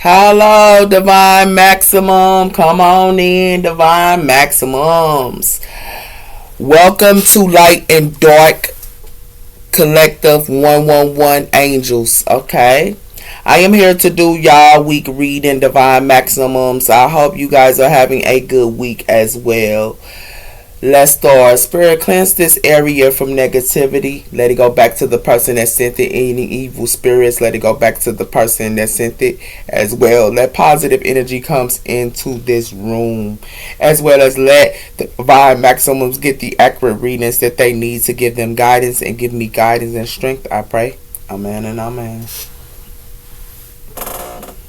Hello, Divine Maximum. Come on in, Divine Maximums. Welcome to Light and Dark Collective 111 Angels. Okay. I am here to do y'all week reading, Divine Maximums. I hope you guys are having a good week as well. Let's start. Spirit, cleanse this area from negativity. Let it go back to the person that sent it. Any evil spirits, let it go back to the person that sent it as well. Let positive energy comes into this room, as well as let the divine maximums get the accurate readings that they need to give them guidance and give me guidance and strength. I pray. Amen and amen.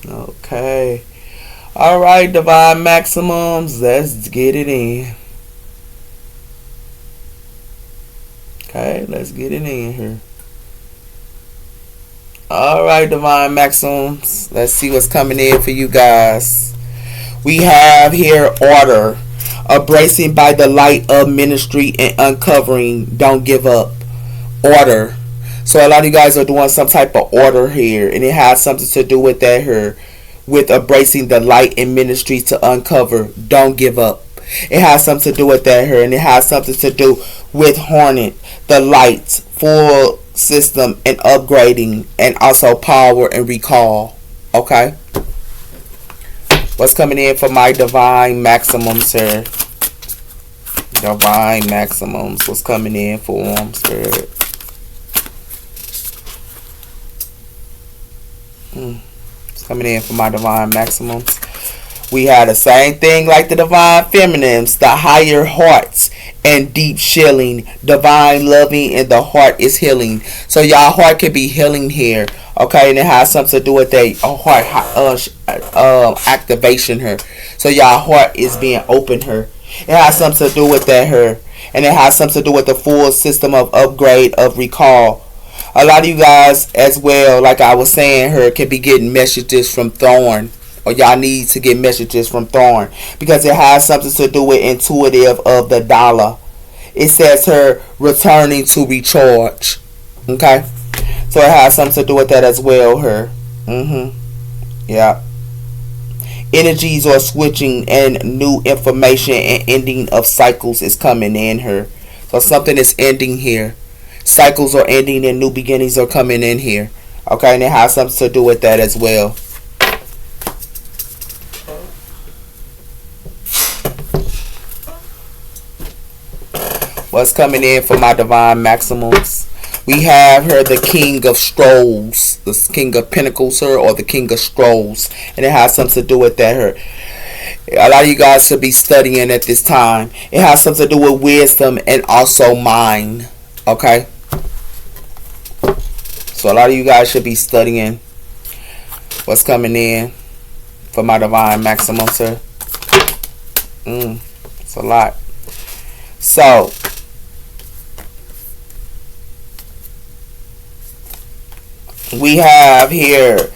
Okay. All right, divine maximums. Let's get it in. Okay, let's get it in here. Alright, Divine Maxims. Let's see what's coming in for you guys. We have here order. Embracing by the light of ministry and uncovering. Don't give up. Order. So a lot of you guys are doing some type of order here. And it has something to do with that here. With embracing the light in ministry to uncover. Don't give up. It has something to do with that here. And it has something to do with Hornet, the lights, full system, and upgrading, and also power and recall. Okay? What's coming in for my divine maximums here? Divine maximums. What's coming in for them, Spirit? What's coming in for my divine maximums? We had the same thing like the divine feminines, the higher hearts and deep chilling, divine loving, and the heart is healing. So y'all heart can be healing here, okay? And it has something to do with a heart activation here. So y'all heart is being open here. It has something to do with that here, and it has something to do with the full system of upgrade of recall. A lot of you guys as well, like I was saying here, can be getting messages from Thorn. Or y'all need to get messages from Thorn, because it has something to do with intuitive of the dollar. It says her returning to recharge. Okay, so it has something to do with that as well. Her, yeah. Energies are switching, and new information and ending of cycles is coming in her. So something is ending here. Cycles are ending and new beginnings are coming in here. Okay, and it has something to do with that as well. What's coming in for my divine maximums? We have her the king of strolls, the king of pentacles her, or the king of strolls, and it has something to do with that her. A lot of you guys should be studying at this time. It has something to do with wisdom and also mind. Okay, so a lot of you guys should be studying. What's coming in for my divine maximums sir? It's a lot. So we have here,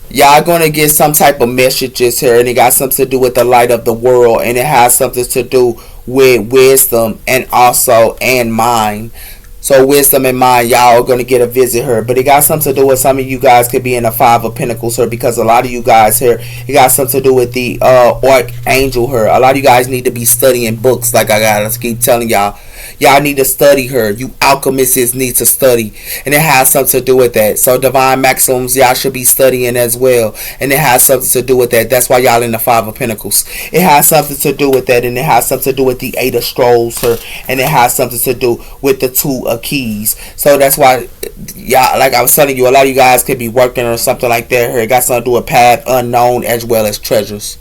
y'all gonna get some type of messages here, and it got something to do with the light of the world, and it has something to do with wisdom and also and mind. So wisdom and mind, y'all are gonna get a visit here, but it got something to do with some of you guys could be in the Five of Pentacles here, because a lot of you guys here, it got something to do with the Archangel here. A lot of you guys need to be studying books, like I gotta keep telling y'all. Y'all need to study her. You alchemists need to study. And it has something to do with that. So divine maxims, y'all should be studying as well. And it has something to do with that. That's why y'all in the Five of Pentacles. It has something to do with that. And it has something to do with the Eight of Strolls her. And it has something to do with the Two of Keys. So that's why y'all, like I was telling you, a lot of you guys could be working or something like that here. It got something to do with path unknown as well as treasures.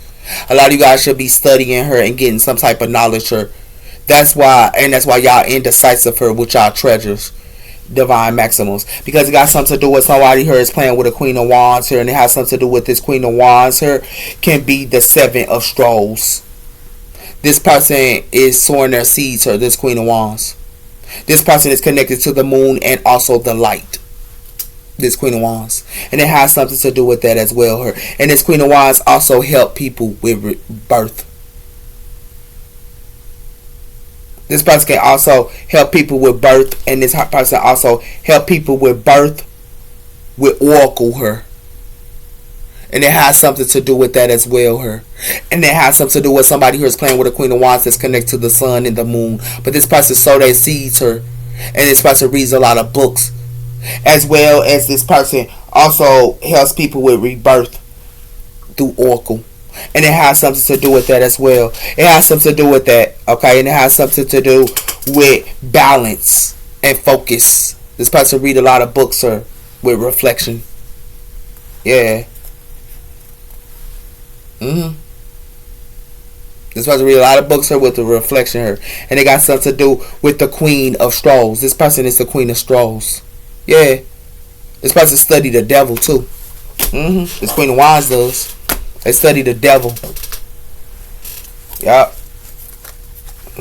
A lot of you guys should be studying her and getting some type of knowledge her. That's why y'all indecisive her with y'all treasures, divine maximums, because it got something to do with somebody here is playing with a Queen of Wands here, and it has something to do with this Queen of Wands here can be the Seven of Strolls. This person is sowing their seeds here, this Queen of Wands. This person is connected to the moon and also the light. This Queen of Wands, and it has something to do with that as well her. And this Queen of Wands also help people with birth. This person can also help people with birth, and this person also help people with birth with oracle her. And it has something to do with that as well, her. And it has something to do with somebody who is playing with a Queen of Wands that's connected to the sun and the moon. But this person sow their seeds, her. And this person reads a lot of books. As well as this person also helps people with rebirth through Oracle. And it has something to do with that as well. It has something to do with that, okay? And it has something to do with balance and focus. This person read a lot of books, her, with reflection. Yeah. This person read a lot of books, her, with the reflection, her. And it got something to do with the Queen of Straws. This person is the Queen of Straws. Yeah. This person studied the devil, too. This Queen of Wands does. They study the devil. Yup.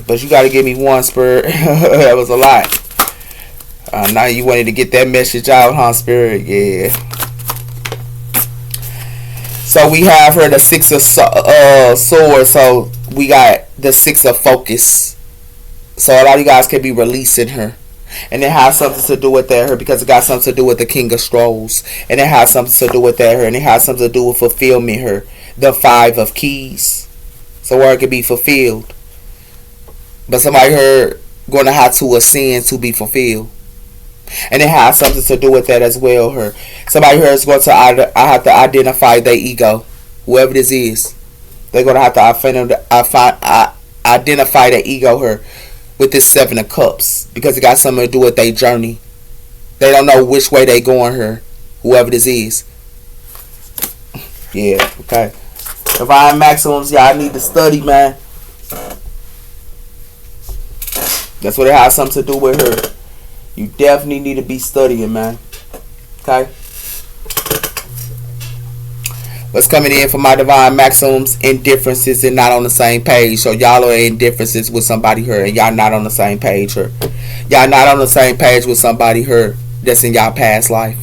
But you gotta give me one, Spirit. That was a lot. Now you wanted to get that message out, huh, Spirit? Yeah. So we have her the Six of Swords. So we got the Six of Focus. So a lot of you guys can be releasing her. And it has something to do with that, her, because it got something to do with the King of Strolls. And it has something to do with that, her. And it has something to do with fulfillment, her. The Five of Keys. So where it can be fulfilled. But somebody here going to have to ascend to be fulfilled. And it has something to do with that as well, her. Somebody here is going to have to identify their ego. Whoever this is. They're going to have to identify their ego, her. With this Seven of Cups, because it got something to do with their journey. They don't know which way they going here, whoever this is. Yeah, okay. Divine Maximums, y'all need to study, man. That's what it has something to do with her. You definitely need to be studying, man. Okay. What's coming in for my Divine Maximums? Indifferences and not on the same page. So y'all are in differences with somebody here, and y'all not on the same page here. Y'all not on the same page with somebody here that's in y'all past life.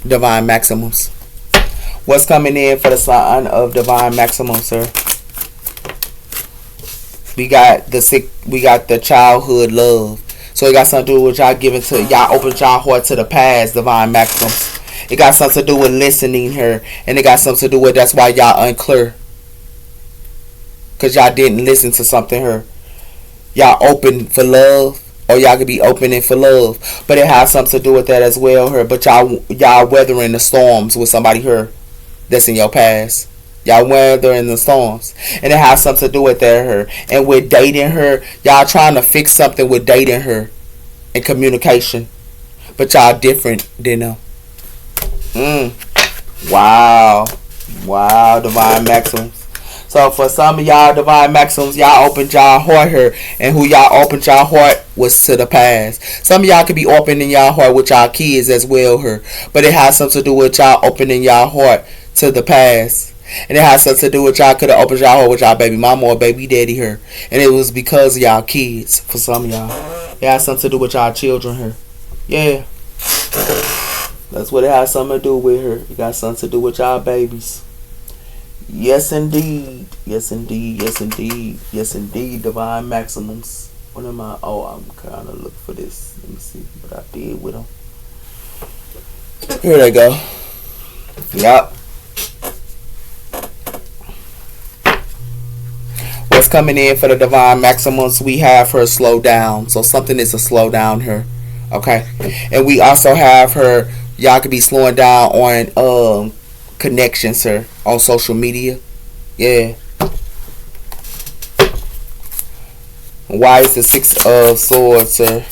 Divine Maximums. What's coming in for the sign of Divine Maximum, sir? We got the childhood love. So it got something to do with y'all giving to y'all open y'all heart to the past, Divine Maximums. It got something to do with listening here. And it got something to do with that's why y'all unclear. Because y'all didn't listen to something here. Y'all open for love. Or y'all could be opening for love. But it has something to do with that as well here. But y'all weathering the storms with somebody here that's in your past. Y'all weathering the storms. And it has something to do with that here. And with dating her, y'all trying to fix something with dating her. And communication. But y'all different than them. Wow, Divine Maximums. So for some of y'all Divine Maximums, y'all opened y'all heart here, and who y'all opened y'all heart was to the past. Some of y'all could be opening y'all heart with y'all kids as well here, but it has something to do with y'all opening y'all heart to the past. And it has something to do with y'all could have opened y'all heart with y'all baby mama or baby daddy here, and it was because of y'all kids. For some of y'all, it has something to do with y'all children here. Yeah. That's what it has something to do with her. It got something to do with y'all babies. Yes, indeed. Yes, indeed. Yes, indeed. Yes, indeed. Divine Maximums. What am I? Oh, I'm kind of looking for this. Let me see what I did with them. Here they go. Yup. What's coming in for the Divine Maximums? We have her slow down. So something is a slow down here. Okay. And we also have her. Y'all could be slowing down on connections, sir, on social media. Yeah. Why is the Six of Swords, sir?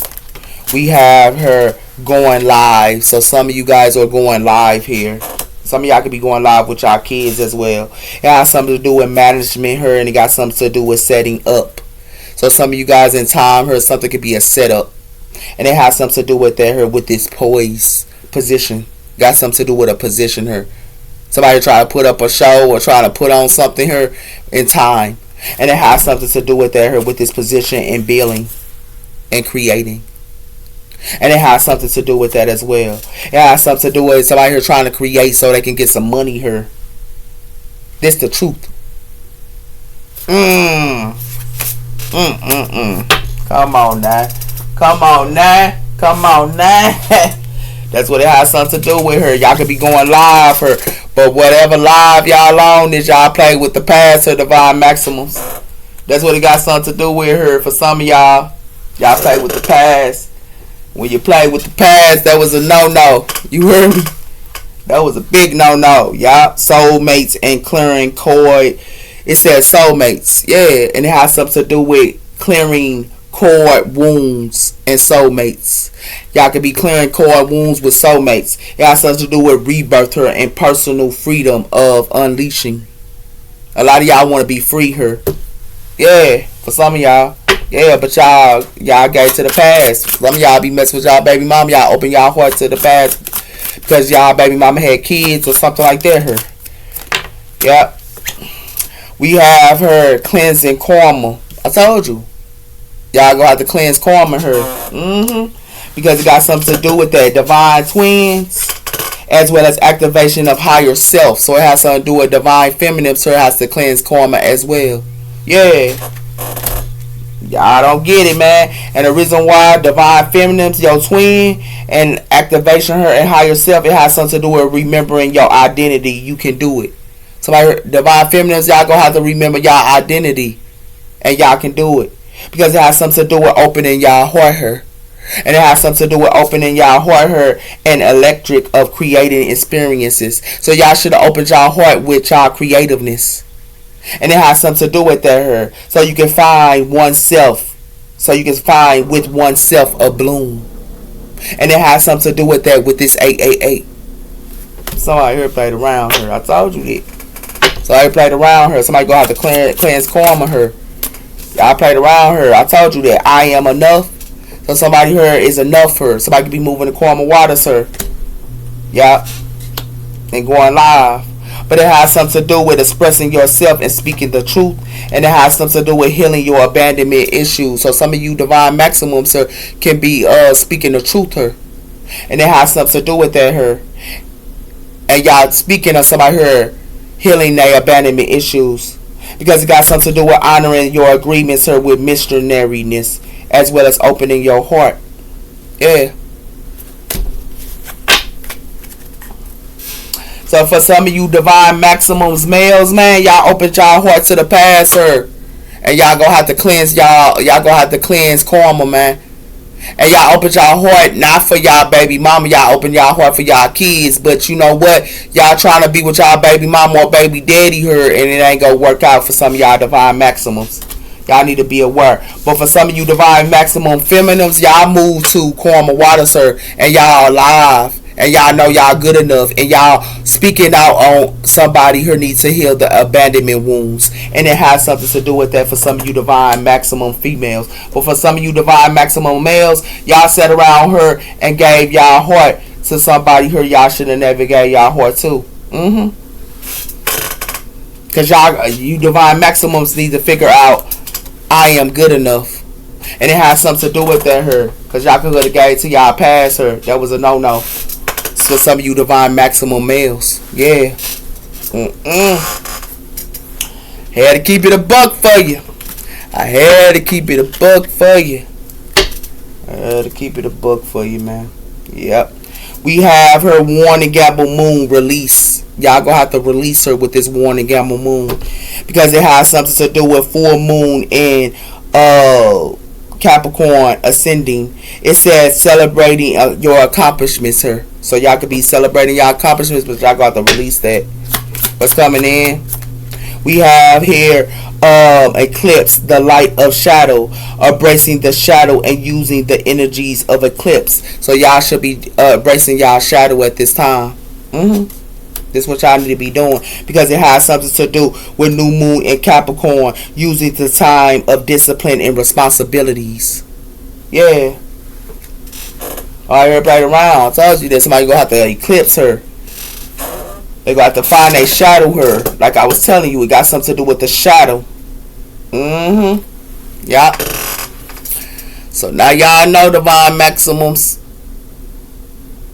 We have her going live. So some of you guys are going live here. Some of y'all could be going live with y'all kids as well. It has something to do with management here, and it got something to do with setting up. So some of you guys in time here, something could be a setup. And it has something to do with that here, with this poise position. Got something to do with a position here. Somebody trying to put up a show or trying to put on something here in time. And it has something to do with that here, with this position and building and creating. And it has something to do with that as well. It has something to do with somebody here trying to create so they can get some money here. This the truth. Come on now. Come on now. Come on now. That's what it has something to do with her. Y'all could be going live her But whatever live y'all on is y'all play with the past or divine maximums. That's what it got something to do with her. For some of y'all, y'all play with the past. When you play with the past, that was a no-no. You heard me? That was a big no-no. Y'all, soulmates and clearing cord. It says soulmates. Yeah, and it has something to do with clearing cord wounds and soulmates. Y'all could be clearing cord wounds with soulmates. It has something to do with rebirth her and personal freedom of unleashing. A lot of y'all want to be free here. Yeah, for some of y'all. Yeah, but y'all gave to the past. Some of y'all be messing with y'all baby mama. Y'all open y'all heart to the past because y'all baby mama had kids or something like that here. Yep. We have her cleansing karma. I told you. Y'all gonna have to cleanse karma her. Because it got something to do with that divine twins as well as activation of higher self. So it has something to do with divine feminine, so it has to cleanse karma as well. Yeah. Y'all don't get it, man. And the reason why divine feminine's your twin and activation her and higher self, it has something to do with remembering your identity. You can do it. Somebody, divine feminines, y'all gonna have to remember y'all identity, and y'all can do it because it has something to do with opening y'all heart her, and it has something to do with opening y'all heart her and electric of creating experiences. So y'all should have opened y'all heart with y'all creativeness. And it has something to do with that her. So you can find oneself. So you can find with oneself a bloom. And it has something to do with that with this 888. Somebody here played around her. I told you that. Somebody played around her. Somebody gonna have to cleanse karma her. Y'all played around her. I told you that. I am enough. So somebody here is enough for her. Somebody could be moving the karma waters her. Yup. And going live. But it has something to do with expressing yourself and speaking the truth. And it has something to do with healing your abandonment issues. So some of you divine maximums sir, can be speaking the truth her. And it has something to do with that her. And y'all speaking of somebody here healing their abandonment issues. Because it got something to do with honoring your agreements her with missionariness. As well as opening your heart. Yeah. So for some of you divine maximums males, man, y'all open y'all heart to the past, sir. And y'all gonna have to cleanse y'all gonna have to cleanse karma, man. And y'all open y'all heart not for y'all baby mama, y'all open y'all heart for y'all kids. But you know what? Y'all trying to be with y'all baby mama or baby daddy her, and it ain't gonna work out for some of y'all divine maximums. Y'all need to be aware. But for some of you divine maximum feminines, y'all move to karma water, sir, and y'all alive. And y'all know y'all good enough. And y'all speaking out on somebody who needs to heal the abandonment wounds. And it has something to do with that for some of you divine maximum females. But for some of you divine maximum males, y'all sat around her and gave y'all heart to somebody who y'all should have never gave y'all heart to. Because you divine maximums need to figure out, I am good enough. And it has something to do with that her. Because y'all could have gave to y'all past her. That was a no-no. For some of you divine maximum males. Yeah. Had to keep it a buck for you. I had to keep it a buck for you. I had to keep it a buck for you, man. Yep. We have her warning gamble moon release. Y'all gonna have to release her with this warning gamble moon. Because it has something to do with full moon and Capricorn ascending. It says celebrating your accomplishments here. So y'all could be celebrating your accomplishments, but y'all got to release that. What's coming in? We have here eclipse, the light of shadow, embracing the shadow and using the energies of eclipse. So y'all should be embracing y'all shadow at this time. This is what y'all need to be doing, because it has something to do with new moon in Capricorn, using the time of discipline and responsibilities. Yeah. Alright, everybody around. I told you that somebody gonna have to eclipse her. They gonna have to find a shadow her. Like I was telling you, it got something to do with the shadow. Yeah. So now y'all know divine maximums.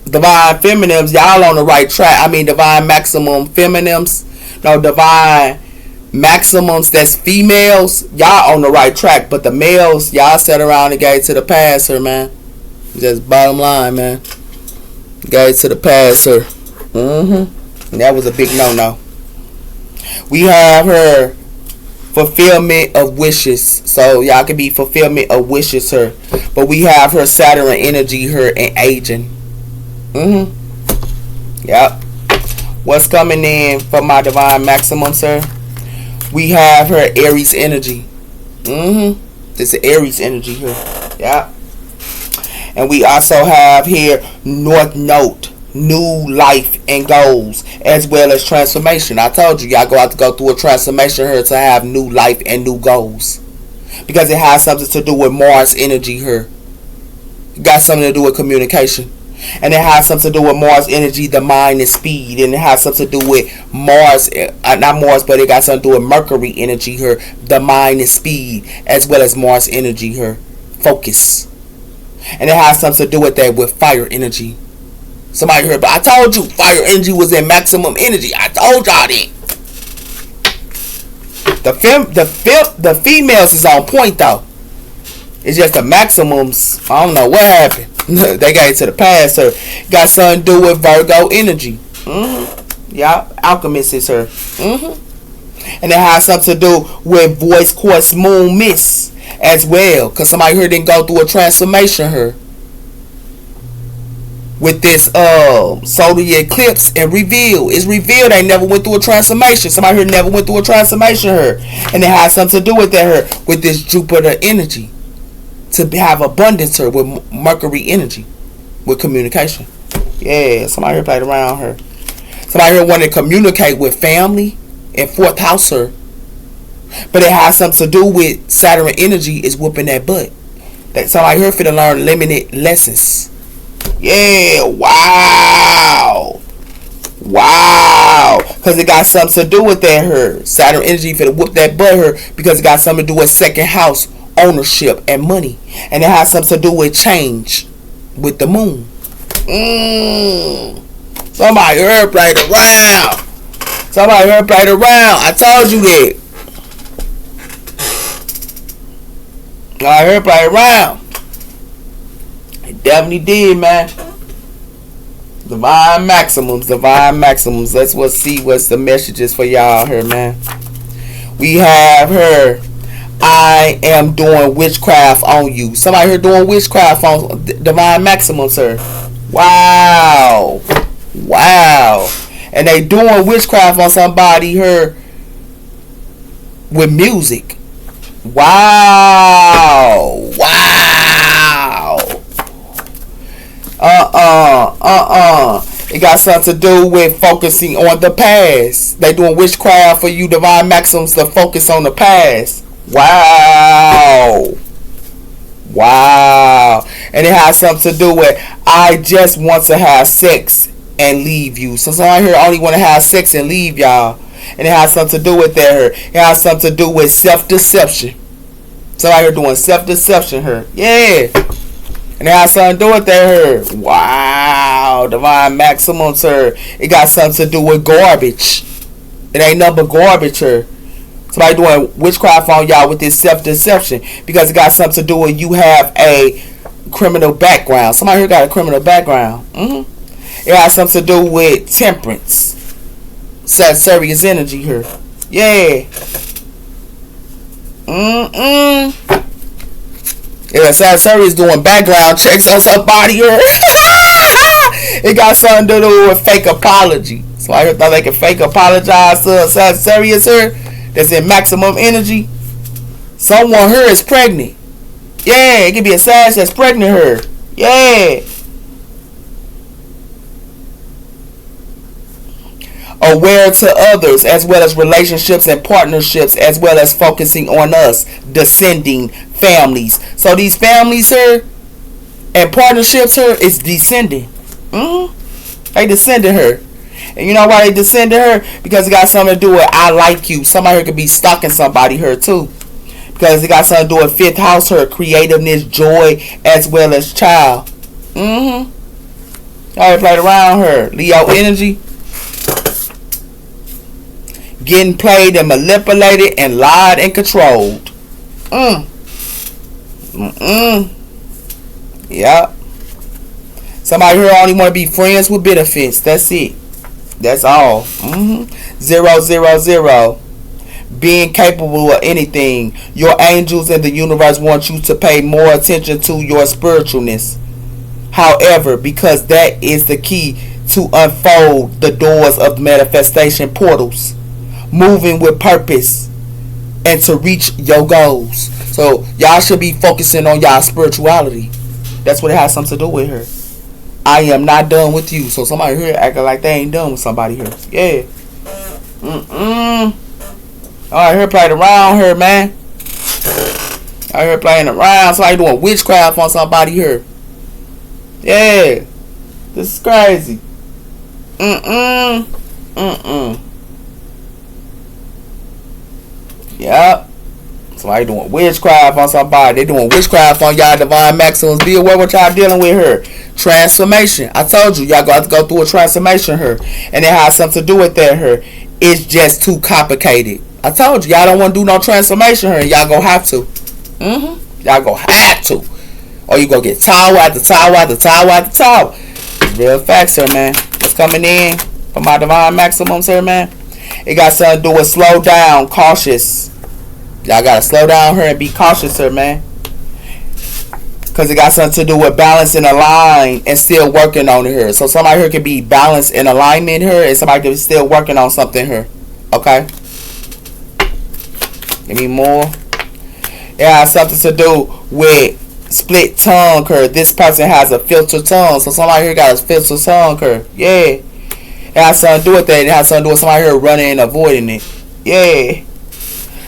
Divine feminines, y'all on the right track. I mean divine maximum feminines. No, divine maximums that's females, y'all on the right track. But the males, y'all sat around and gave to the passer, man. Just bottom line, man. Gave to the passer. And that was a big no-no. We have her fulfillment of wishes. So y'all can be fulfillment of wishes her. But we have her Saturn energy, her and aging. Yep. What's coming in for my divine maximum, sir? We have her Aries energy. This is Aries energy here. Yep. And we also have here North Node, new life and goals, as well as transformation. I told you, y'all have to go through a transformation here to have new life and new goals. Because it has something to do with Mars energy here. It got something to do with communication. And it has something to do with Mars energy, the mind and speed. And it has something to do with Mars, not Mars, but it got something to do with Mercury energy here, the mind and speed, as well as Mars energy here, focus. And it has something to do with that, with fire energy. Somebody heard, but I told you fire energy was in maximum energy. I told y'all that. The females is on point though. It's just the maximums. I don't know what happened. They got into the past, sir. Got something to do with Virgo energy. Yeah, alchemist is her. And it has something to do with voice quartz moon miss as well. Because somebody here didn't go through a transformation here. With this solar eclipse and reveal. It's revealed they never went through a transformation. Somebody here never went through a transformation here. And it has something to do with that here. With this Jupiter energy. To have abundance here with Mercury energy. With communication. Yeah, somebody here played around her. Somebody here wanted to communicate with family and fourth house her. But it has something to do with Saturn energy is whooping that butt. That somebody here finna learn limited lessons. Yeah, wow. Because it got something to do with that her. Saturn energy finna whoop that butt her because it got something to do with second house ownership and money. And it has something to do with change with the moon. Somebody heard played around. I told you that. I heard played around. It definitely did, man. Divine maximums. Let's see what's the messages for y'all here, man. We have her. I am doing witchcraft on you. Somebody here doing witchcraft on divine maximum, sir. Wow. And they doing witchcraft on somebody here with music. Wow. It got something to do with focusing on the past. They doing witchcraft for you, divine maximums, to focus on the past. Wow. And it has something to do with I just want to have sex and leave you. So somebody here only want to have sex and leave y'all. And it has something to do with that here. It has something to do with self-deception. Somebody here doing self-deception here. Yeah. And it has something to do with that here. Wow. Divine maximum, sir. It got something to do with garbage. It ain't nothing but garbage here. Somebody doing witchcraft on y'all with this self-deception. Because it got something to do with you have a criminal background. Somebody here got a criminal background. It has something to do with temperance. Sagittarius energy here. Yeah. Yeah, Sagittarius doing background checks on somebody here. It got something to do with fake apology. So I thought they could fake apologize to a Sagittarius here that's in maximum energy. Someone here is pregnant. Yeah, it could be a Sag that's pregnant here. Yeah. Aware to others, as well as relationships and partnerships, as well as focusing on us, descending families. So these families here and partnerships here is descending. They descended her. And you know why they descended her? Because it got something to do with I like you. Somebody here could be stalking somebody here too. Because it got something to do with fifth house her, creativeness, joy, as well as child. I already played around her. Leo energy. Getting played and manipulated and lied and controlled. Yep. Somebody here only want to be friends with benefits. That's it. That's all. 000. Being capable of anything. Your angels in the universe want you to pay more attention to your spiritualness. However, because that is the key to unfold the doors of manifestation portals, moving with purpose, and to reach your goals. So y'all should be focusing on y'all spirituality. That's what it has something to do with her. I am not done with you. So somebody here acting like they ain't done with somebody here. Yeah. Alright, here playing around here, man. I hear playing around. Somebody doing witchcraft on somebody here. Yeah. This is crazy. Yep. Somebody doing witchcraft on somebody. They doing witchcraft on y'all divine maxims. Be aware what y'all dealing with here. Transformation. I told you, y'all got to go through a transformation here. And it has something to do with that here. It's just too complicated. I told you, y'all don't want to do no transformation here. Y'all gonna have to. Y'all gonna have to. Or you gonna get tower after tower after tower after tower. It's real facts here, man. What's coming in for my divine maximums here, man? It got something to do with slow down, cautious. Y'all gotta slow down here and be cautious here, man. Because it got something to do with balance and align and still working on it here. So somebody here can be balanced in alignment here, and somebody can be still working on something here. Okay? Give me more. It has something to do with split tongue here. This person has a filtered tongue. So somebody here got a filtered tongue here. Yeah. It has something to do with that. It has something to do with somebody here running and avoiding it. Yeah.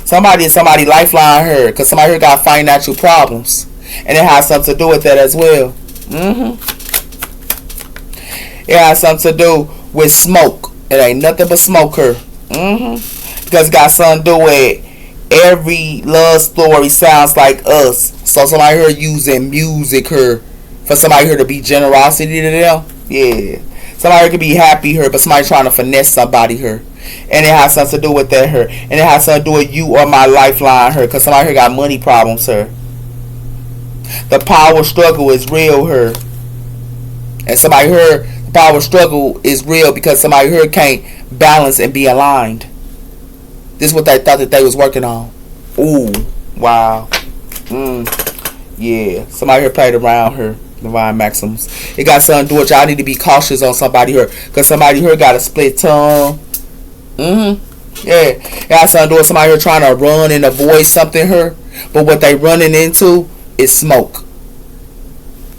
Somebody lifeline here. Because somebody here got financial problems. And it has something to do with that as well. It has something to do with smoke. It ain't nothing but smoke here. Because it got something to do with every love story sounds like us. So somebody here using music here for somebody here to be generosity to them. Yeah. Somebody here can be happy here, but somebody trying to finesse somebody here. And it has something to do with that here. And it has something to do with you or my lifeline here. Because somebody here got money problems here. The power struggle is real here. And somebody here, the power struggle is real because somebody here can't balance and be aligned. This is what they thought that they was working on. Ooh. Wow. Yeah. Somebody here played around here. Divine maxims. It got something to do with y'all need to be cautious on somebody here. Because somebody here got a split tongue. Yeah. It got something to do with somebody here trying to run and avoid something here. But what they running into is smoke.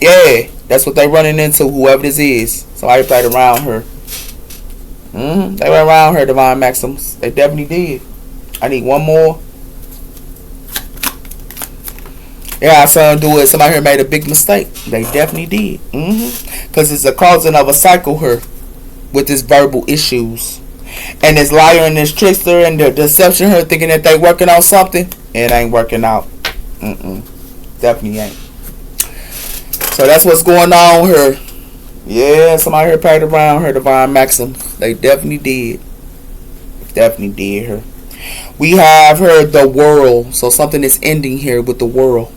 Yeah. That's what they running into, whoever this is. Somebody played around her. They went around her, divine maxims. They definitely did. I need one more. Yeah, something to do with somebody here made a big mistake. They definitely did. Because it's a causing of a cycle here with this verbal issues. And this liar and this trickster and the deception here thinking that they working on something. It ain't working out. Definitely ain't. So that's what's going on here. Yeah, somebody here played around her, divine maxims. They definitely did. Definitely did her. We have her the world. So something is ending here with the world.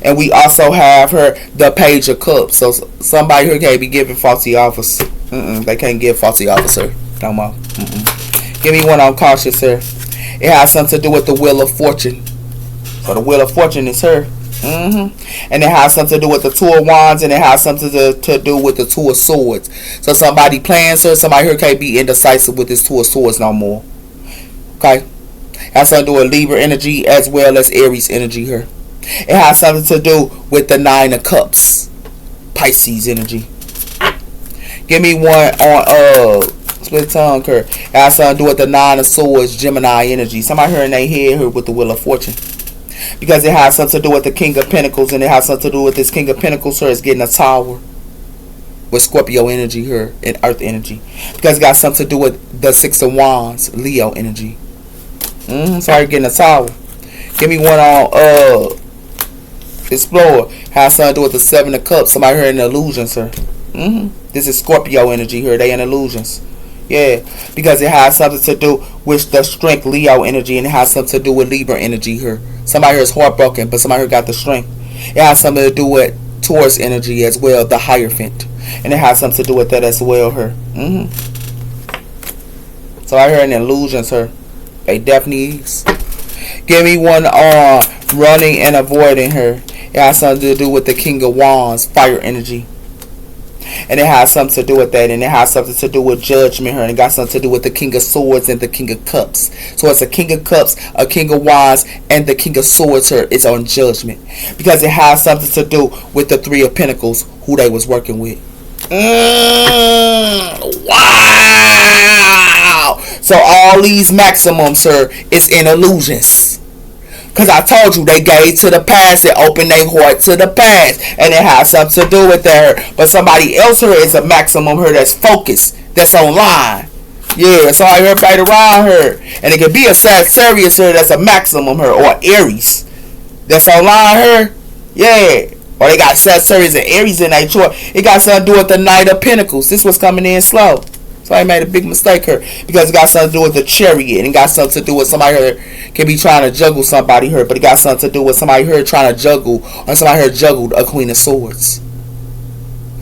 And we also have her the page of cups. So somebody here can't be giving faulty offers. They can't give faulty offers here. No more. Give me one on cautious here. It has something to do with the wheel of fortune. So the wheel of fortune is her. And it has something to do with the two of wands, and it has something to do with the two of swords. So somebody plans her. Somebody here can't be indecisive with this two of swords no more. Okay. It has something to do with Libra energy as well as Aries energy here. It has something to do with the 9 of cups. Pisces energy. Give me one on split tongue here. It has something to do with the 9 of swords, Gemini energy. Somebody here in their head here with the wheel of fortune. Because it has something to do with the King of Pentacles, and it has something to do with this King of Pentacles here is getting a tower with Scorpio energy here and Earth energy. Because it got something to do with the 6 of Wands, Leo energy. Sorry, getting a tower. Give me one on Explorer. Has something to do with the 7 of Cups. Somebody here in the illusions, sir. This is Scorpio energy here. They in illusions. Yeah, because it has something to do with the strength, Leo energy, and it has something to do with Libra energy here. Somebody here is heartbroken, but somebody here got the strength. It has something to do with Taurus energy as well, the Hierophant, and it has something to do with that as well here. So I heard an illusion, sir. They definitely is. Give me one on running and avoiding her. It has something to do with the King of Wands, fire energy. And it has something to do with that. And it has something to do with judgment her. And it got something to do with the King of Swords and the King of Cups. So it's a King of Cups, a King of Wands, and the King of Swords her is on judgment. Because it has something to do with the Three of Pentacles, who they was working with. Wow! So all these maximums, sir, is in illusions. Because I told you they gave to the past and opened their heart to the past. And it has something to do with that. But somebody else here is a maximum here that's focused, that's online. Yeah, so I heard right around her. And it could be a Sagittarius here that's a maximum here. Or Aries that's online here. Yeah. Or they got Sagittarius and Aries in their chart. It got something to do with the Knight of Pentacles. This was coming in slow. So I made a big mistake here. Because it got something to do with the Chariot. And it got something to do with somebody here can be trying to juggle somebody here. But it got something to do with somebody here trying to juggle. Or somebody here juggled a Queen of Swords.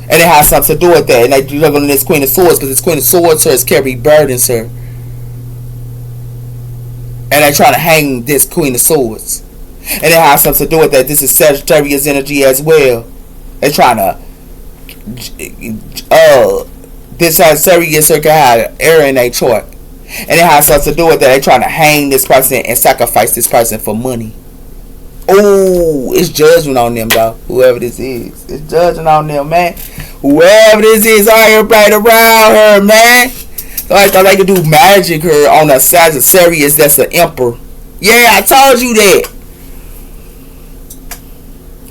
And it has something to do with that. And they juggling this Queen of Swords. Because this Queen of Swords here is carry burdens here. And they trying to hang this Queen of Swords. And it has something to do with that. This is Sagittarius energy as well. They trying to this Sagittarius circle had air in their chart. And it has something to do with that. They trying to hang this person and sacrifice this person for money. Oh, it's judgment on them, though. Whoever this is. It's judging on them, man. Whoever this is, I heard right around her, man. So I thought they could do magic her on a Sagittarius that's an emperor. Yeah, I told you that.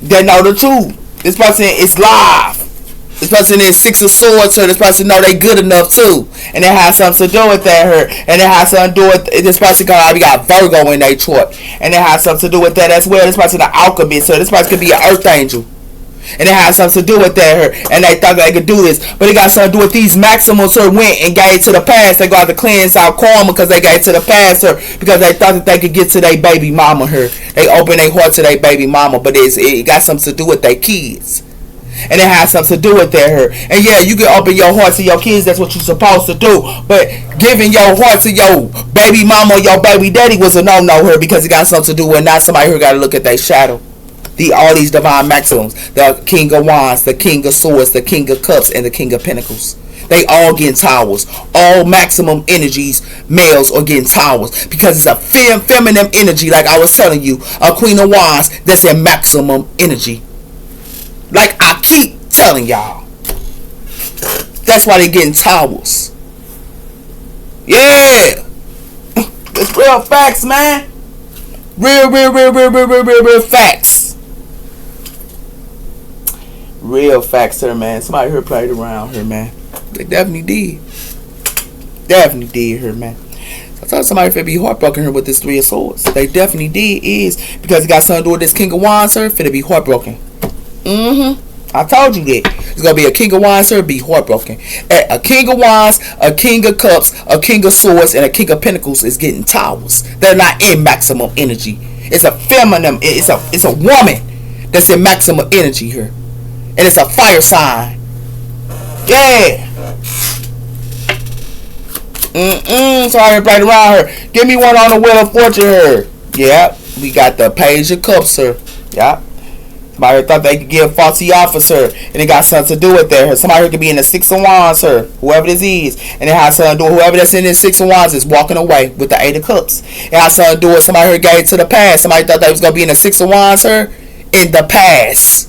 They know the truth. This person is live. This person is Six of Swords, so this person know they good enough too. And it has something to do with that her. And it has something to do with this person got Virgo in their chart. And it has something to do with that as well. This person an alchemist, so this person could be an earth angel. And it has something to do with that her. And they thought they could do this. But it got something to do with these maximums her went and gave to the past. They got to cleanse out karma because they gave to the past her. Because they thought that they could get to their baby mama her. They opened their heart to their baby mama. But it got something to do with their kids. And it has something to do with that her. And yeah, you can open your heart to your kids. That's what you're supposed to do. But giving your heart to your baby mama or your baby daddy was a no-no her. Because it got something to do with not somebody who got to look at their shadow. All these divine maximums. The King of Wands, the King of Swords, the King of Cups, and the King of Pentacles. They all getting towers. All maximum energies, males are getting towers. Because it's a feminine energy, like I was telling you. A Queen of Wands that's in maximum energy. Like I keep telling y'all. That's why they getting towers. Yeah. It's real facts, man. Real facts. Real facts here, man. Somebody here played around here, man. They definitely did. Definitely did here, man. I thought somebody if it be heartbroken here with this Three of Swords. They definitely did is because it got something to do with this King of Wands here. Finna be heartbroken. I told you that. It's gonna be a King of Wands here, be heartbroken. A King of Wands, a King of Cups, a King of Swords, and a King of Pentacles is getting towers. They're not in maximum energy. It's a feminine. It's a woman that's in maximum energy here. And it's a fire sign. Yeah. So I right around her. Give me one on the Wheel of Fortune here. Yeah. We got the Page of Cups here. Yeah. Somebody thought they could give faulty officer. And it got something to do with that. Somebody could be in the Six of Wands here. Whoever this is. And it has something to do with whoever that's in the Six of Wands is walking away with the Eight of Cups. It has something to do with somebody who gave to the past. Somebody thought they was going to be in the Six of Wands here. In the past.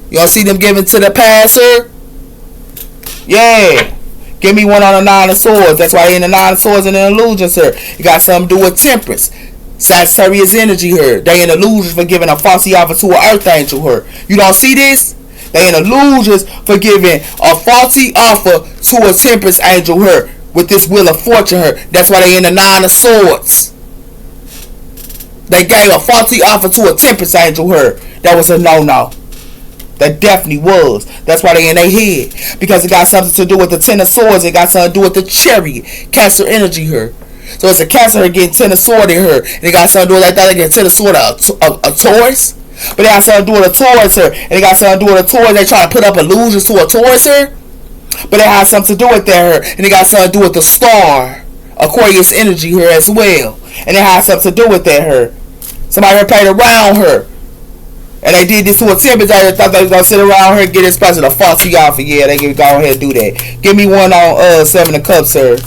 You don't see them giving to the past here? Yeah. Give me one on the Nine of Swords. That's why in the Nine of Swords and the illusions here. It got something to do with temperance. Sagittarius energy here. They in illusions for giving a faulty offer to an earth angel here. You don't see this? They in illusions for giving a faulty offer to a temperance angel here. With this Wheel of Fortune here. That's why they in the Nine of Swords. They gave a faulty offer to a temperance angel here. That was a no-no. That definitely was. That's why they in their head. Because it got something to do with the Ten of Swords. It got something to do with the Chariot. Cancer energy here. So it's a Cancer getting Ten of Swords in her. And it got something to do with like that. They get Ten of Swords a Taurus. But it got something to do with a Taurus here. And it got something to do with a Taurus. They try to put up illusions to a Taurus here. But it has something to do with that here. And it got something to do with the star Aquarius energy here as well. And it has something to do with that her. Somebody here played around her. And they did this to a Tempest. I thought they was going to sit around here and get this person a falsy offer. Yeah, they can go ahead and do that. Give me one on Seven of Cups, sir.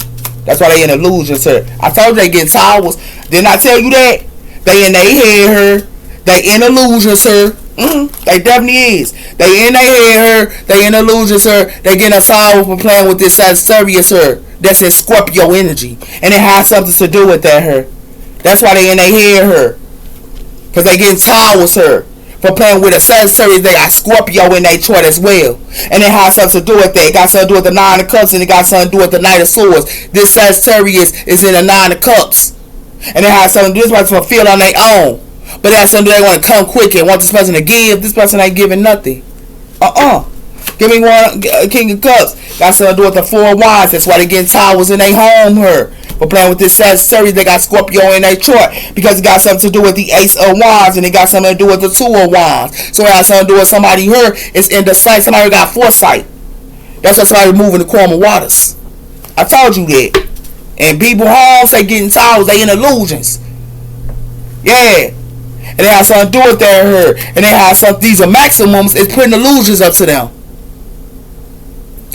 That's why they in illusions, sir. I told you they get towels. Didn't I tell you that? They in their head, her. They in illusions, sir. They definitely is. They in their head, her. They in illusions, sir. They getting a towel for playing with this Sagittarius, her. That's in Scorpio energy. And it has something to do with that, her. That's why they in their head, her. Because they getting towels, her. For playing with a Sagittarius, they got Scorpio in their chart as well. And it has something to do with that. It got something to do with the Nine of Cups, and it got something to do with the Knight of Swords. This Sagittarius is in the Nine of Cups. And it has something to do with this person to feel on their own. But it has something they want to come quick and want this person to give. This person ain't giving nothing. Give me one King of Cups. Got something to do with the Four of Wands. That's why they getting towers in their home here. For playing with this Sagittarius, they got Scorpio in their chart. Because it got something to do with the Ace of Wands. And it got something to do with the Two of Wands. So it has something to do with somebody here. It's in the sight. Somebody got foresight. That's why somebody moving the Quorum of Waters. I told you that. And people homes, they getting towers. They in illusions. Yeah. And it has something to do with that here. And it has something. These are maximums. It's putting illusions up to them.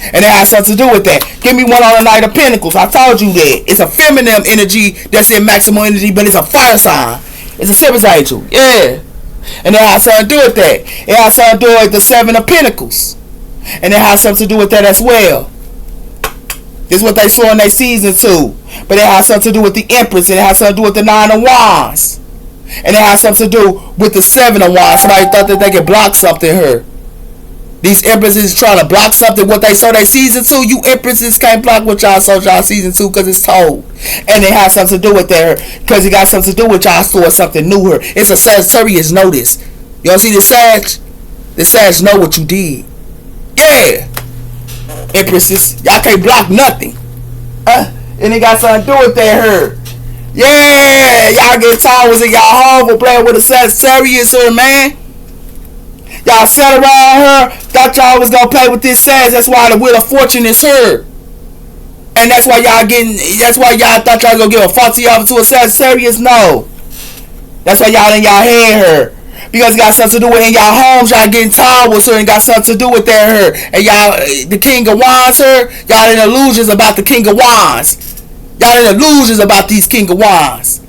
And it has something to do with that. Give me one on the Knight of Pentacles. I told you that. It's a feminine energy that's in maximum energy, but it's a fire sign. It's a Tempest angel. Yeah. And it has something to do with that. It has something to do with the Seven of Pentacles. And it has something to do with that as well. This is what they saw in their season 2. But it has something to do with the Empress. And it has something to do with the Nine of Wands. And it has something to do with the Seven of Wands. Somebody thought that they could block something here. These empresses trying to block something what they saw their season 2. You empresses can't block what y'all saw y'all season 2 because it's told. And it has something to do with that because it got something to do with y'all saw something new here. It's a Sagittarius notice. You don't see the Sag? The Sag know what you did. Yeah. Empresses, y'all can't block nothing. And it got something to do with that here. Yeah. Y'all get towers in y'all home for playing with a Sagittarius here, man. Y'all sat around her, thought y'all was gonna play with this Sag. That's why the Wheel of Fortune is her. And that's why y'all thought y'all gonna give a faulty offer to a Sagittarius. No. That's why y'all in y'all head her. Because it got something to do with in y'all homes, y'all getting tired with her and got something to do with that her. And y'all, the King of Wands her, y'all in illusions about the King of Wands. Y'all in illusions about these King of Wands.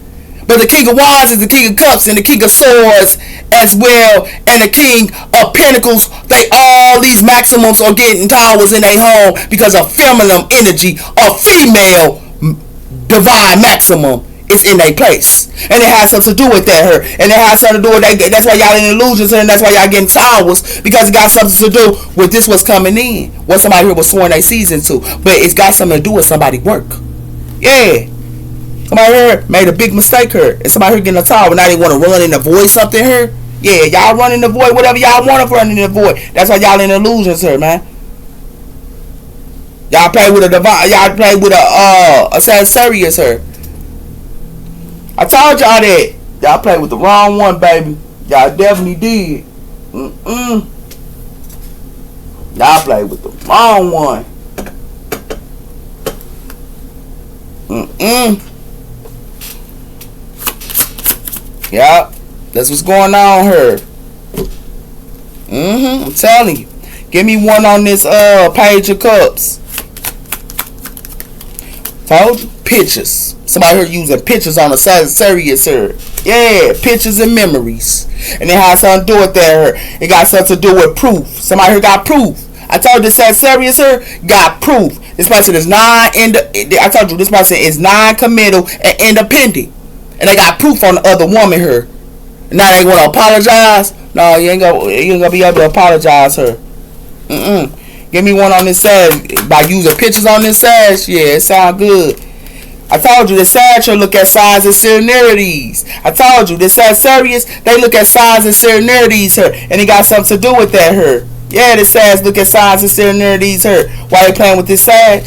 But the King of Wands is the King of Cups and the King of Swords as well. And the King of Pentacles. They all these maximums are getting towers in their home because of feminine energy. A female divine maximum is in their place. And it has something to do with that her. And it has something to do with that. That's why y'all in illusions and that's why y'all getting towers. Because it got something to do with this was coming in. What somebody here was sworn they season to. But it's got something to do with somebody work. Yeah. Somebody here made a big mistake here. And somebody here getting a tower. Now they want to run in the void something here. Yeah, y'all run in the void. Whatever y'all want to run in the void. That's why y'all in illusions here, man. Y'all play with a divine. Y'all play with a Sagittarius here. I told y'all that. Y'all played with the wrong one, baby. Y'all definitely did. Y'all played with the wrong one. Yep. That's what's going on here. I'm telling you. Give me one on this Page of Cups. Told you. Pictures. Somebody here using pictures on the Sagittarius here. Yeah, pictures and memories. And it has something to do with that here. It got something to do with proof. Somebody here got proof. I told you this Sagittarius here got proof. This person is I told you this person is non-committal and independent. And they got proof on the other woman here. And now they want to apologize. No, you ain't gonna be able to apologize her. Give me one on this Sag. By using pictures on this Sag, yeah, it sound good. I told you, the Sag look at signs and serenities. I told you, the Sagittarius, they look at signs and serenities here. And it got something to do with that here. Yeah, the Sag look at signs and serenities here. Why they playing with this Sag?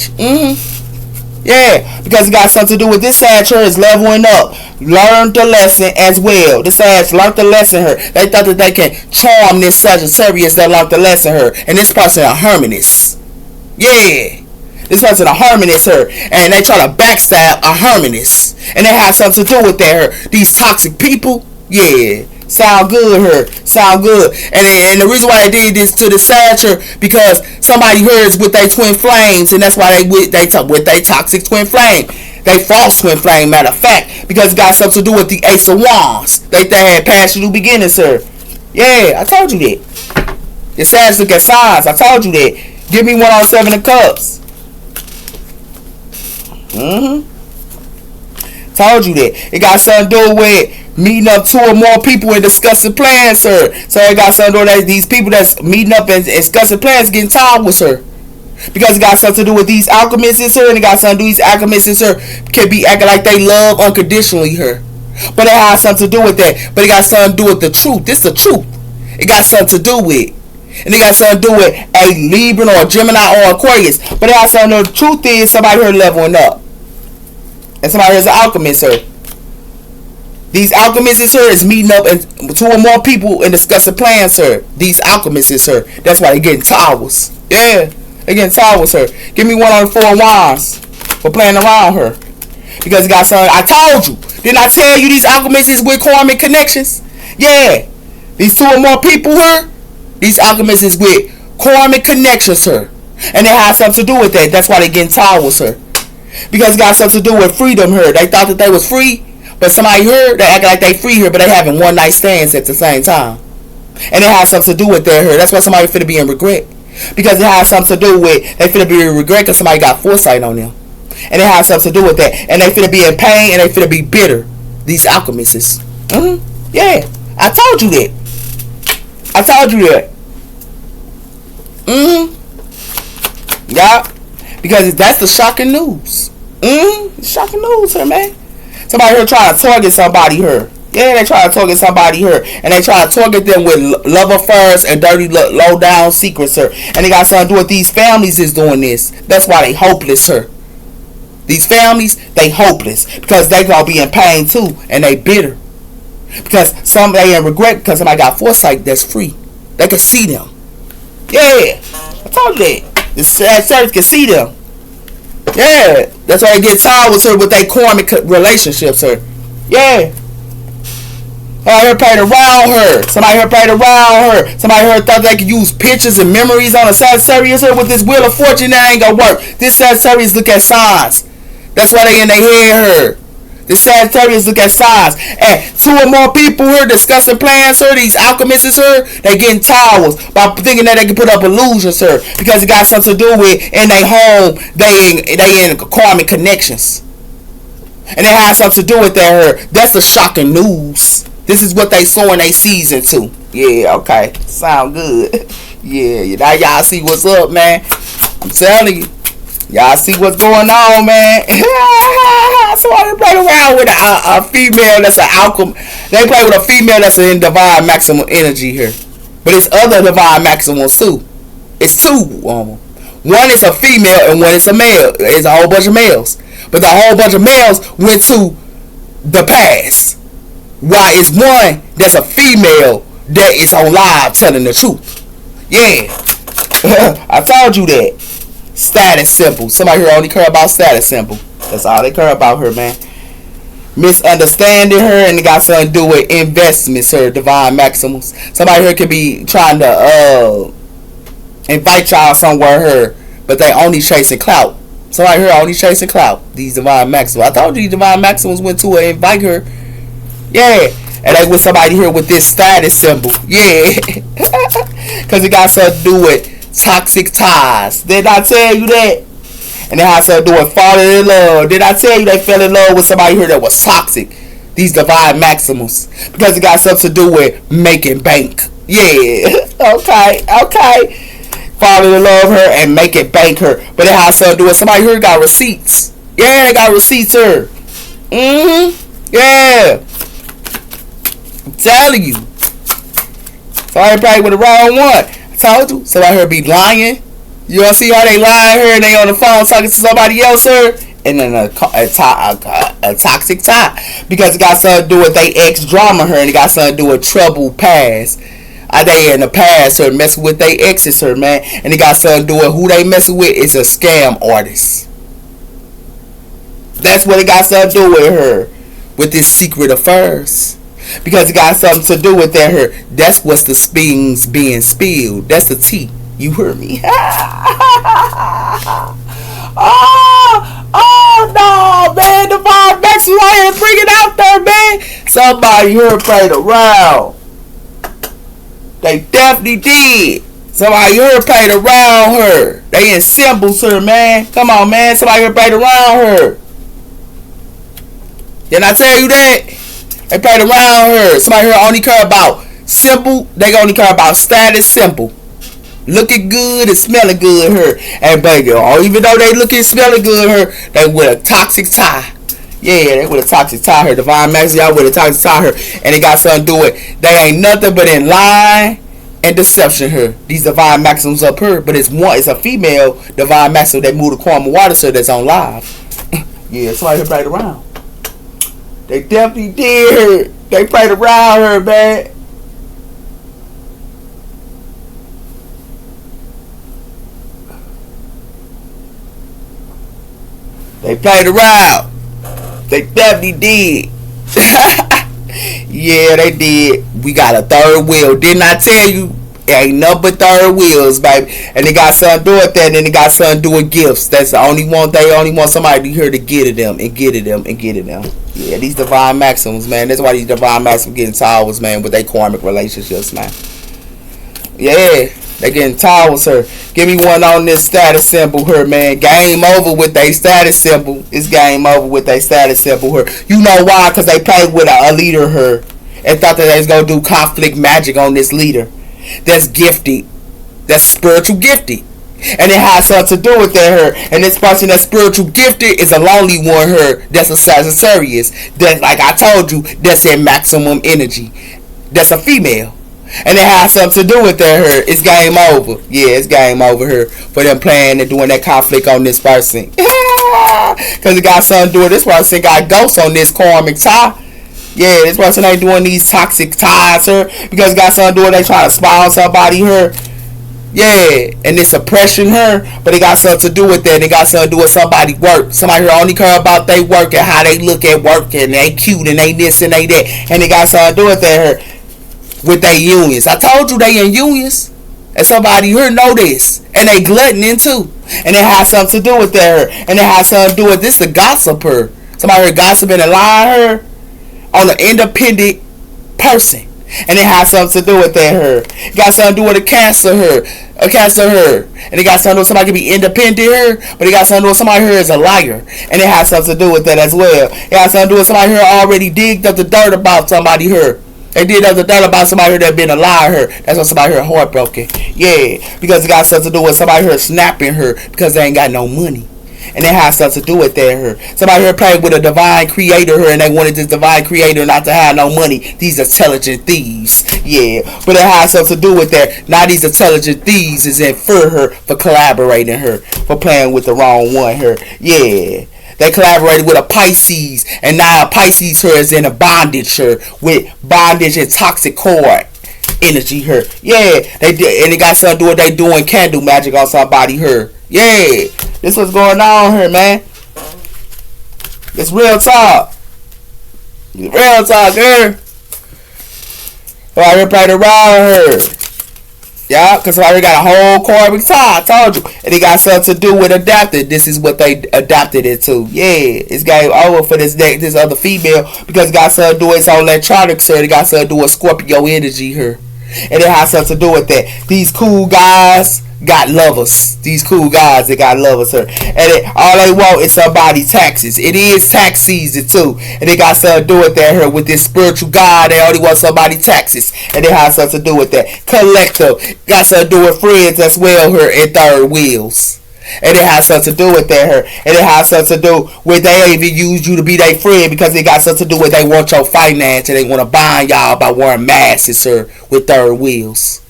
Yeah, because it got something to do with this Sag here is leveling up. Learn the lesson as well. This Sag learned the lesson here. They thought that they can charm this Sagittarius that learned the lesson here. And this person a Hermanus. Yeah. This person a harmonist her, and they try to backstab a harmonist, and they have something to do with that her. These toxic people, yeah, sound good her, sound good. And the reason why they did this to the Satcher because somebody heard with their twin flames, and that's why they talk with their toxic twin flame. They false twin flame, matter of fact, because it got something to do with the Ace of Wands. They had past new beginnings her. Yeah, I told you that. The Satch look at signs. I told you that. Give me one on 7 of Cups. Told you that. It got something to do with meeting up 2 or more people and discussing plans, sir. So it got something to do with these people that's meeting up and discussing plans getting tired with her. Because it got something to do with these alchemists, sir. And it got something to do with these alchemists, sir. Can be acting like they love unconditionally her. But it has something to do with that. But it got something to do with the truth. This the truth. It got something to do with. And it got something to do with a Libra or a Gemini or Aquarius. But it has something to do with the truth is somebody here leveling up. And somebody here's an alchemist here. These alchemists here is meeting up and 2 or more people and discussing plans here. These alchemists here. That's why they getting towers. Yeah. They getting towers here. Give me one on the 4 of Wands for playing around her. Because it got something. I told you. Didn't I tell you these alchemists is with karmic connections? Yeah. These 2 or more people here. These alchemists is with karmic connections here. And it has something to do with that. That's why they getting towers here. Because it got something to do with freedom here. They thought that they was free, but somebody here, they act like they free here, but they having one night stands at the same time. And it has something to do with that here. That's why somebody finna be in regret. Because it has something to do with, they finna be in regret because somebody got foresight on them. And it has something to do with that. And they finna be in pain and they finna be bitter. These alchemists. Yeah. I told you that. I told you that. Yeah. Because that's the shocking news. Shocking news here, man. Somebody here trying to target somebody here. Yeah, they try to target somebody here. And they try to target them with love affairs and dirty, low down secrets here. And they got something to do with these families is doing this. That's why they hopeless here. These families, they hopeless. Because they gonna be in pain too. And they bitter. Because somebody in regret because somebody got foresight that's free. They can see them. Yeah. I told you that. The Sagittarius can see them. Yeah. That's why they get tired with her with their karmic relationships her. Yeah. Somebody here played around her. Somebody here played around her. Somebody here thought they could use pictures and memories on a Sagittarius here with this Wheel of Fortune. That ain't gonna work. This Sagittarius look at signs. That's why they in their head her. The Sagittarius look at signs. And 2 or more people here discussing plans here. These alchemists here. They getting towers by thinking that they can put up illusions here. Because it got something to do with in their home. They in karmic connections. And it has something to do with that here. That's the shocking news. This is what they sowing their seeds into. Yeah, okay. Sound good. Yeah, now y'all see what's up, man. I'm telling you. Y'all see what's going on, man. Somebody play around with a female that's an alchemist. They play with a female that's in divine maximum energy here. But it's other divine maximums too. It's 2 of them. One is a female and one is a male. It's a whole bunch of males. But the whole bunch of males went to the past. Why it's one that's a female that is on live telling the truth. Yeah. I told you that. Status symbol. Somebody here only care about status symbol. That's all they care about her, man. Misunderstanding her, and it got something to do with investments, her divine maximums. Somebody here could be trying to invite y'all somewhere here, but they only chasing clout. Somebody here only chasing clout. These divine maximums. I told you these divine maximums went to invite her. Yeah. And they with somebody here with this status symbol. Yeah. Because it got something to do with toxic ties. Did I tell you that? And it has something to do with falling in love. Did I tell you they fell in love with somebody here that was toxic? These divine maximums. Because it got something to do with making bank. Yeah. Okay. Falling in love her and making bank her. But it has something to do with somebody here got receipts. Yeah, they got receipts here. Yeah. I'm telling you. Sorry, probably with the wrong one. I told you. Somebody here be lying. You don't see how they lying here and they on the phone talking to somebody else here? And then a toxic tie. Because it got something to do with they ex drama here and it got something to do with trouble past. They in the past, her, messing with they exes, her, man. And they got something to do with who they messing with. It's a scam artist. That's what it got something to do with her. With this secret affairs. Because it got something to do with that, her. That's what's the spings being spilled. That's the tea. You heard me. Oh no, man. Divine Maxwell out here, bring it out there, man. Somebody here played around. They definitely did. Somebody here played around her. They in symbols her, man. Come on, man. Somebody here played around her. Didn't I tell you that? They played around her. Somebody here only care about simple. They only care about status simple. Looking good and smelling good her. And baby, even though they looking and smelling good her, they with a toxic tie. Yeah, they with a toxic tie her. Divine Maxi, y'all with a toxic tie her. And it got something to do with they ain't nothing but in lie and deception her. These Divine Maxims up her. But it's a female Divine Maxim that moved to Kwame Water, sir, that's on live. Yeah, somebody here played around. They definitely did her. They played around her, man. They played around. They definitely did. Yeah, they did. We got a third wheel. Didn't I tell you? It ain't nothing but third wheels, baby. And they got something to do with that, and then they got something to do with gifts. That's the only one. They only want somebody here to get at them and get at them and get at them. Yeah, these Divine Maxims, man. That's why these Divine Maxims getting towers, man, with their karmic relationships, man. Yeah, they getting towers, her. Give me one on this status symbol, her, man. Game over with their status symbol. It's game over with their status symbol, her. You know why? Because they played with a leader, her, and thought that they was going to do conflict magic on this leader. That's gifted. That's spiritual gifted. And it has something to do with that, her. And this person that's spiritual gifted is a lonely one, her. That's a Sagittarius. That's, like I told you, that's in maximum energy. That's a female. And it has something to do with that, her. It's game over. Yeah, it's game over, her. For them playing and doing that conflict on this person. Because it got something to do with this person. Got ghosts on this karmic tie. Yeah, this person ain't doing these toxic ties, her. Because it got something to do with they trying to spy on somebody, her. Yeah, and this oppression her, but it got something to do with that. It got something to do with somebody work. Somebody who only care about they work and how they look at work and they cute and they this and they that. And it got something to do with that her. With their unions. I told you they in unions. And somebody here know this. And they gluttoning too. And it has something to do with that her. And it has something to do with this the gossiper. Somebody here gossiping and lying her on an independent person. And it has something to do with that her. It got something to do with a cancer her. A cancer her. And it got something to do with somebody can be independent her. But it got something to do with somebody here is a liar. And it has something to do with that as well. It has something to do with somebody here already digged up the dirt about somebody here. They did up the dirt about somebody here that been a liar her. That's why somebody here heartbroken. Yeah. Because it got something to do with somebody here snapping her because they ain't got no money. And it has something to do with that her. Somebody here played with a divine creator her and they wanted this divine creator not to have no money. These intelligent thieves. Yeah. But it has something to do with that. Now these intelligent thieves is in for her for collaborating her. For playing with the wrong one her. Yeah. They collaborated with a Pisces, and now a Pisces her is in a bondage her with bondage and toxic cord energy her. Yeah, they did, and it got something to do with they doing candle magic on somebody her. Yeah, this what's going on here, man. It's real talk. It's real talk here. I here played around her. Yeah, because I already got a whole karmic tie, I told you. And it got something to do with adapted. This is what they adapted it to. Yeah, it's game over for this other female because it got something to do with its own electronics here. It got something to do with Scorpio energy here. And it has something to do with that. These cool guys got lovers. These cool guys that got lovers here. And all they want is somebody's taxes. It is tax season too. And they got something to do with that here. With this spiritual God, they only want somebody's taxes. And it has something to do with that. Collective. Got something to do with friends as well here in third wheels. And it has something to do with that here. And it has something to do with they even use you to be their friend because it got something to do with they want your finance and they want to bind y'all by wearing masks here with third wheels.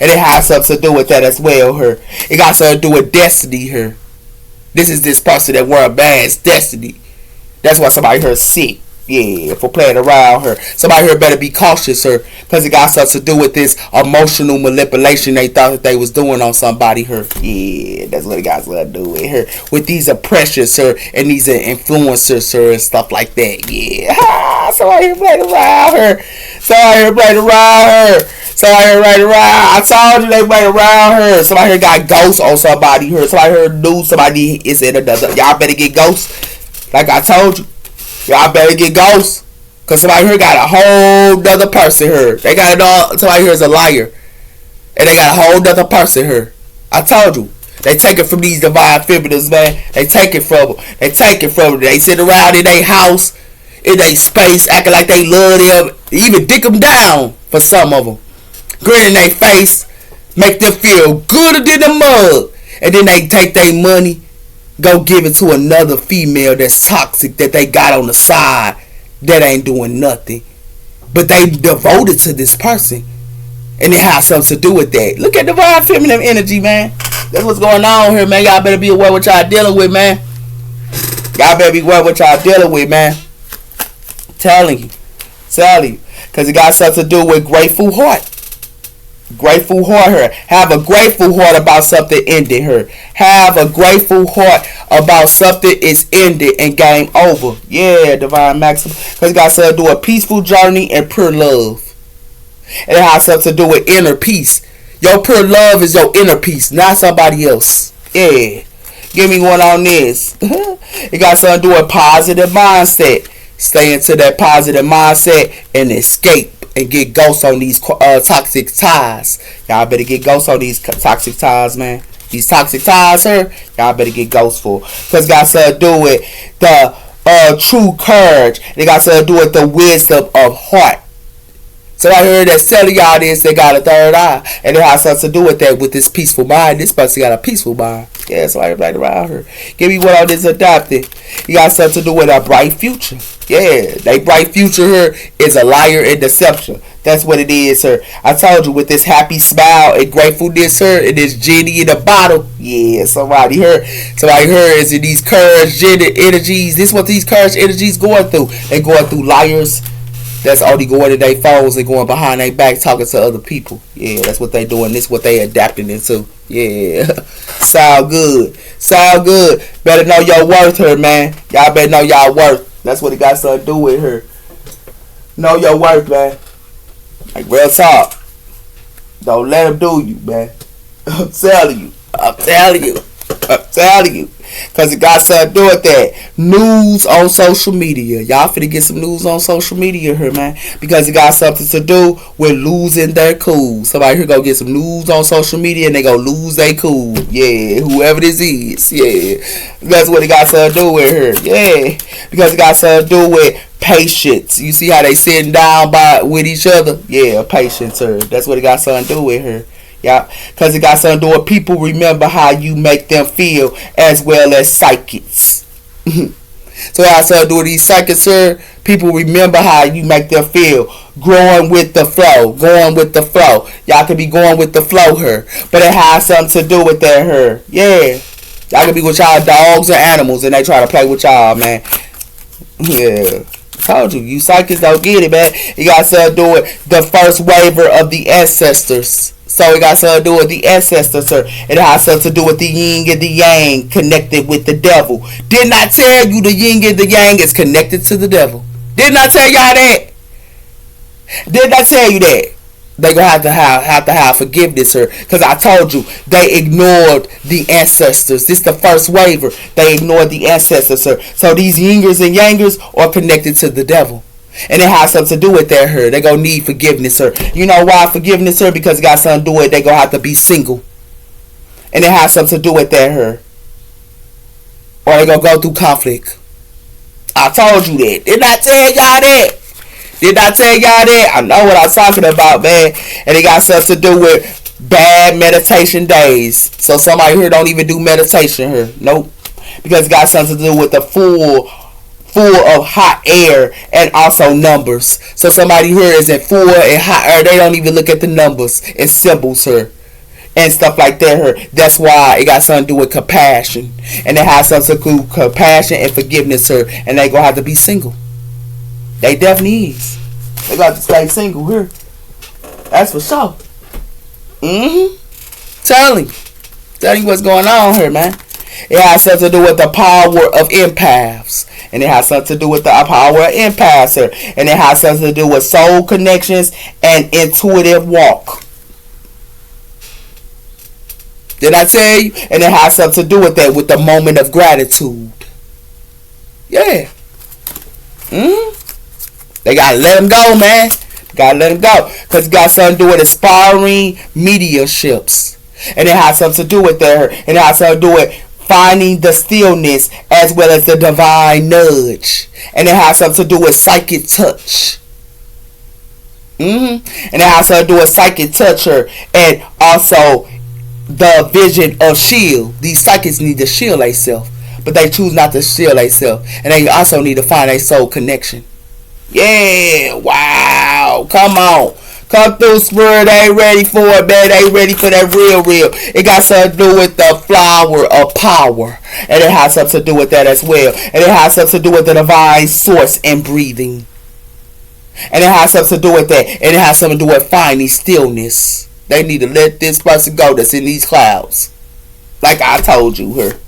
And it has something to do with that as well, her. It got something to do with destiny, her. This is this person that wear a mask, destiny. That's why somebody here sick. Yeah, for playing around her. Somebody here better be cautious, her, because it got something to do with this emotional manipulation they thought that they was doing on somebody, her. Yeah, that's what it got something to do with her. With these oppressors, sir, and these influencers, sir, and stuff like that. Yeah, somebody here playing around her. Somebody here playing around her. Somebody here playing around. I told you they playing around her. Somebody here got ghosts on somebody here. Somebody here knew somebody is in another. Y'all better get ghosts. Like I told you. Y'all better get ghosts. Cause somebody here got a whole nother person here. They got it all. Somebody here is a liar. And they got a whole nother person here. I told you. They take it from these divine feminines, man. They take it from them. They take it from them. They sit around in their house, in their space, acting like they love them. Even dick them down for some of them. Grin in their face. Make them feel gooder than the mug. And then they take their money, go give it to another female that's toxic that they got on the side that ain't doing nothing. But they devoted to this person. And it has something to do with that. Look at divine feminine energy, man. That's what's going on here, man. Y'all better be aware what y'all dealing with, man. Y'all better be aware what y'all dealing with, man. Telling you. Because it got something to do with grateful heart. Grateful heart her. Have a grateful heart about something ending her. Have a grateful heart about something is ended and game over. Yeah, Divine Maxim. Because it got something to do with a peaceful journey and pure love. And it has something to do with inner peace. Your pure love is your inner peace, not somebody else. Yeah. Give me one on this. It got something to do with positive mindset. Stay into that positive mindset and escape. And get ghosts on these toxic ties. Y'all better get ghosts on these toxic ties, man. These toxic ties here, y'all better get ghosts for. Because it got something to do with the true courage. It got something to do with the wisdom of heart. So I heard that selling y'all this, they got a third eye. And it has something to do with that, with this peaceful mind. This person got a peaceful mind. Yeah, so I right around her. Give me what all this adopted. You got something to do with a bright future. Yeah, they bright future here is a liar and deception. That's what it is, sir. I told you, with this happy smile and gratefulness, sir, and this genie in the bottle. Yeah, somebody here is in these courage energies. This is what these courage energies going through. They going through liars. That's only going to their phones and going behind their back talking to other people. Yeah, that's what they doing. This is what they adapting into. Yeah. Sound good. Better know your worth her, man. Y'all better know y'all worth. That's what it got something to do with her. Know your worth, man. Like real talk. Don't let them do you, man. I'm telling you. Because it got something to do with that. News on social media. Y'all finna get some news on social media here, man. Because it got something to do with losing their cool. Somebody here go get some news on social media and they go lose their cool. Yeah, whoever this is. Yeah. That's what it got something to do with her. Yeah. Because it got something to do with patience. You see how they sitting down with each other? Yeah, patience, her. That's what it got something to do with her. Yeah, because it got something to do with people remember how you make them feel, as well as psychics. So it got something to do with these psychics here. People remember how you make them feel. Going with the flow. Y'all could be going with the flow here. But it has something to do with that here. Yeah. Y'all could be with y'all dogs and animals and they try to play with y'all, man. Yeah. Told you psychics don't get it, man. It got something to do with the first waiver of the ancestors. So it got something to do with the ancestors, sir. It has something to do with the yin and the yang connected with the devil. Didn't I tell you the yin and the yang is connected to the devil? Didn't I tell y'all that? Didn't I tell you that? They gonna have to have forgiveness, sir. Because I told you they ignored the ancestors. This is the first waiver. They ignored the ancestors, sir. So these yingers and yangers are connected to the devil. And it has something to do with that, her. They gonna need forgiveness, sir. You know why forgiveness, sir? Because it got something to do with it. They gonna have to be single. And it has something to do with that, her. Or they gonna go through conflict. I told you that. Didn't I tell y'all that? I know what I'm talking about, man. And it got something to do with bad meditation days. So somebody here don't even do meditation here. Nope. Because it got something to do with the full of hot air and also numbers. So somebody here is in full and hot air. They don't even look at the numbers and symbols here and stuff like that here. That's why it got something to do with compassion. And it has something to do with compassion and forgiveness here. And they gonna have to be single. They definitely is. They got to stay single here. That's for sure. Telling you what's going on here, man. It has something to do with the power of empaths. And it has something to do with the power of empaths here. And it has something to do with soul connections and intuitive walk. Did I tell you? And it has something to do with that, with the moment of gratitude. Yeah. They gotta let them go, man. Gotta let them go. Because it got something to do with aspiring mediumships. And it has something to do with that. And it has something to do with finding the stillness as well as the divine nudge. And it has something to do with psychic touch. And it has something to do with psychic touch her. And also the vision of shield. These psychics need to shield themselves. But they choose not to shield themselves. And they also need to find a soul connection. Yeah, wow. Come on. Come through, Spirit. They ain't ready for it, man. They ain't ready for that real. It got something to do with the flower of power. And it has something to do with that as well. And it has something to do with the divine source and breathing. And it has something to do with that. And it has something to do with finding stillness. They need to let this person go that's in these clouds. Like I told you here.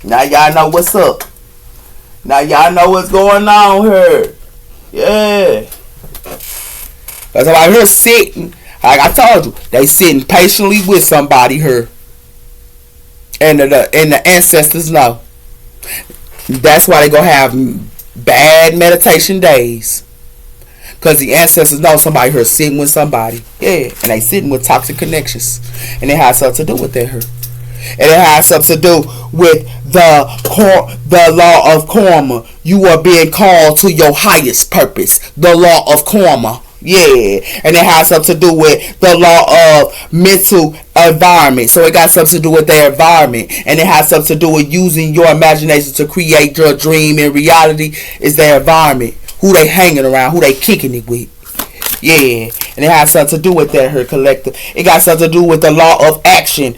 Now y'all know what's up. Now y'all know what's going on here. Yeah. That's why I'm here sitting. Like I told you, they sitting patiently with somebody here. And the ancestors know. That's why they gonna have bad meditation days. Because the ancestors know somebody here sitting with somebody. Yeah. And they sitting with toxic connections. And it has something to do with that here. And it has something to do with the law of karma. You are being called to your highest purpose. The law of karma. Yeah. And it has something to do with the law of mental environment. So it got something to do with their environment. And it has something to do with using your imagination to create your dream. In reality, is their environment. Who they hanging around. Who they kicking it with. Yeah. And it has something to do with that, her collective. It got something to do with the law of action.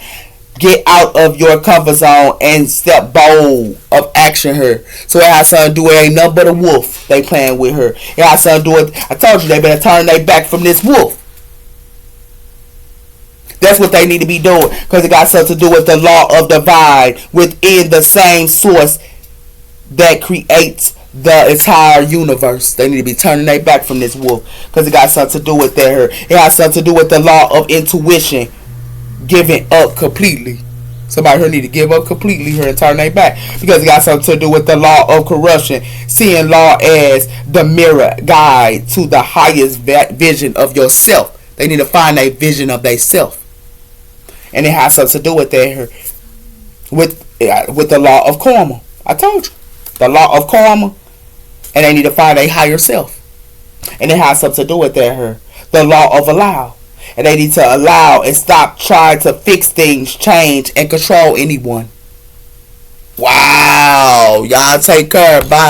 Get out of your comfort zone and step bold of action her. So it has something to do with ain't nothing but a wolf they playing with her. It has something to do with, I told you they better turn their back from this wolf. That's what they need to be doing. Because it got something to do with the law of divine within the same source that creates the entire universe. They need to be turning their back from this wolf. Because it got something to do with that her. It has something to do with the law of intuition. Giving up completely. Somebody here need to give up completely here and turn their back. Because it got something to do with the law of corruption. Seeing law as the mirror guide to the highest vision of yourself. They need to find a vision of themselves. And it has something to do with that with the law of karma. I told you. The law of karma. And they need to find a higher self. And it has something to do with that here. The law of allow. And they need to allow and stop trying to fix things, change, and control anyone. Wow. Y'all take care. Bye.